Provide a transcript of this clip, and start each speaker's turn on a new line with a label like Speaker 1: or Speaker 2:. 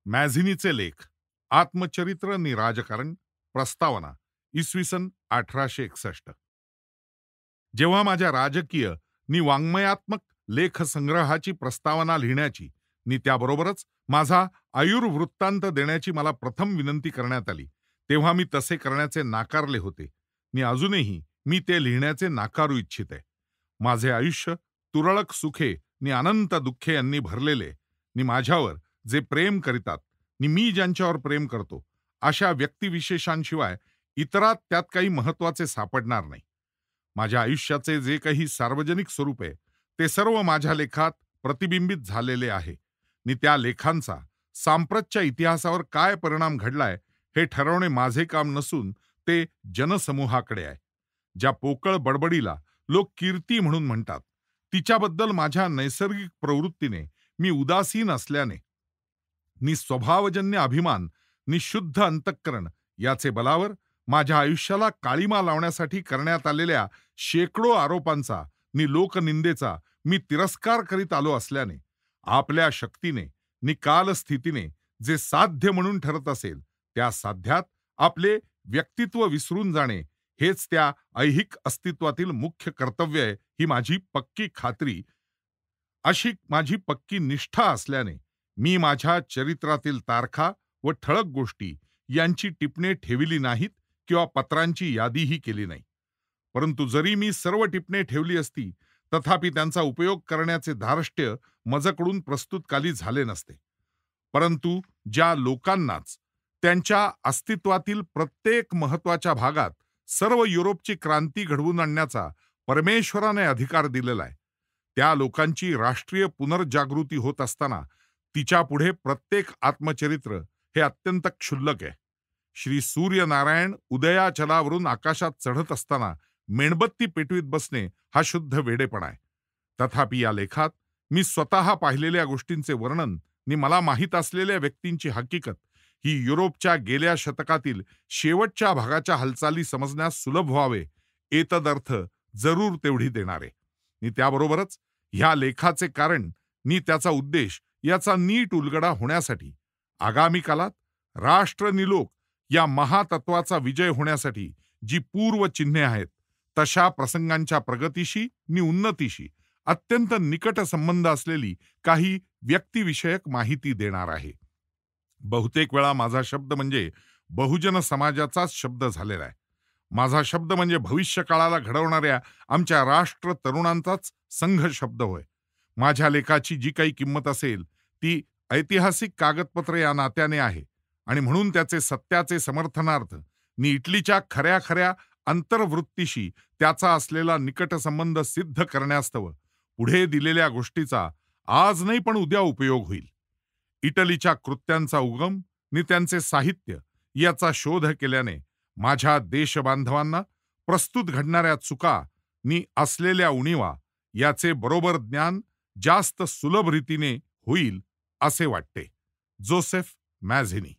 Speaker 1: मॅझिनीचे लेख आत्मचरित्र नि राजकारण प्रस्तावना इसवी सन 1861. जेव्हा माझ्या राजकीय नि वाङ्मयात्मक लेखसंग्रहाची प्रस्तावना लिहिण्याची नि त्याबरोबरच माझा आयुर्वृत्तांत देण्याची मला प्रथम विनंती करण्यात आली, तेव्हा मी तसे करण्याचे नाकारले होते नि अजूनही मी ते लिहिण्याचे नाकारू इच्छिते. माझे आयुष्य तुरळक सुखे नि अनंत दुःखे यांनी भरलेले नि माझ्यावर जे प्रेम करीतात नि मी ज्यांच्यावर प्रेम करतो अशा व्यक्तिविशेषांशिवाय इतरात त्यात काही महत्वाचे सापडणार नाही. माझ्या आयुष्याचे जे काही सार्वजनिक स्वरूप आहे ते सर्व माझ्या लेखात प्रतिबिंबित झालेले आहे नि त्या लेखांचा सांप्रतच्या इतिहासावर काय परिणाम घडलाय हे ठरवणे माझे काम नसून ते जनसमूहाकडे आहे. ज्या पोकळ बडबडीला लोक कीर्ती म्हणून म्हणतात, तिच्याबद्दल माझ्या नैसर्गिक प्रवृत्तीने मी उदासीन असल्याने नि स्वभावजन्य अभिमान नि शुद्ध अंतःकरण याचे बलावर माझ्या आयुष्याला काळीमा लावण्यासाठी करण्यात आलेल्या शेकडो आरोपांचा नि लोकनिंदेचा मी तिरस्कार करीत आलो असल्याने आपल्या शक्तीने नि कालस्थितीने जे साध्य म्हणून ठरत असेल त्या साध्यात आपले व्यक्तित्व विसरून जाणे हेच त्या ऐहिक अस्तित्वातील मुख्य कर्तव्य आहे, ही माझी पक्की खात्री, अशी माझी पक्की निष्ठा असल्याने मी माझ्या चरित्रातील तारखा व ठळक गोष्टी यांची टिपणे ठेविली नाहीत किंवा पत्रांची यादीही केली नाही. परंतु जरी मी सर्व टिपणे ठेवली असती तथापि त्यांचा उपयोग करण्याचे धार्ष्ट्य माझ्याकडून प्रस्तुतकाली झाले नसते. परंतु ज्या लोकांनाच त्यांच्या अस्तित्वातील प्रत्येक महत्वाच्या भागात सर्व युरोपची क्रांती घडवून आणण्याचा परमेश्वराने अधिकार दिलेला आहे, त्या लोकांची राष्ट्रीय पुनर्जागृती होत असताना तिच्यापुढे प्रत्येक आत्मचरित्र हे अत्यंत क्षुल्लक आहे. श्री सूर्यनारायण उदयाचलावरून आकाशात चढत असताना मेणबत्ती पेटवीत बसणे हा शुद्ध वेडेपणा आहे. तथापि या लेखात मी स्वतः पाहिलेल्या गोष्टींचे वर्णन नि मला माहीत असलेल्या व्यक्तींची हकीकत ही युरोपच्या गेल्या शतकातील शेवटच्या भागाच्या हालचाली समजण्यास सुलभ व्हावे एतदर्थ जरूर तेवढी देणारे नि त्याबरोबरच ह्या लेखाचे कारण नि त्याचा उद्देश याचा नीट उलगडा होण्यासाठी आगामी काळात राष्ट्र निलोक या महातत्वाचा विजय होण्यासाठी जी पूर्व चिन्हे आहेत तशा प्रसंगांच्या प्रगतीशी नि उन्नतीशी अत्यंत निकट संबंध असलेली काही व्यक्तिविषयक माहिती देणार आहे. बहुतेक वेळा माझा शब्द म्हणजे बहुजन समाजाचाच शब्द झालेला आहे. माझा शब्द म्हणजे भविष्य काळाला घडवणाऱ्या आमच्या राष्ट्र तरुणांचाच संघ शब्द होय. माझ्या लेखाची जी काही किंमत असेल ती ऐतिहासिक कागदपत्र या नात्याने आहे आणि म्हणून त्याचे सत्याचे समर्थनार्थ नि इटलीच्या खऱ्या खऱ्या अंतर्वृत्तीशी त्याचा असलेला निकट संबंध सिद्ध करण्यास्तव पुढे दिलेल्या गोष्टीचा आज नाही पण उद्या उपयोग होईल. इटलीच्या कृत्यांचा उगम नि त्यांचे साहित्य याचा शोध केल्याने माझ्या देशबांधवांना प्रस्तुत घडणाऱ्या चुका नि असलेल्या उणीवा याचे बरोबर ज्ञान जास्त सुलभ रीतीने होईल असे वाटते. Joseph Mazzini.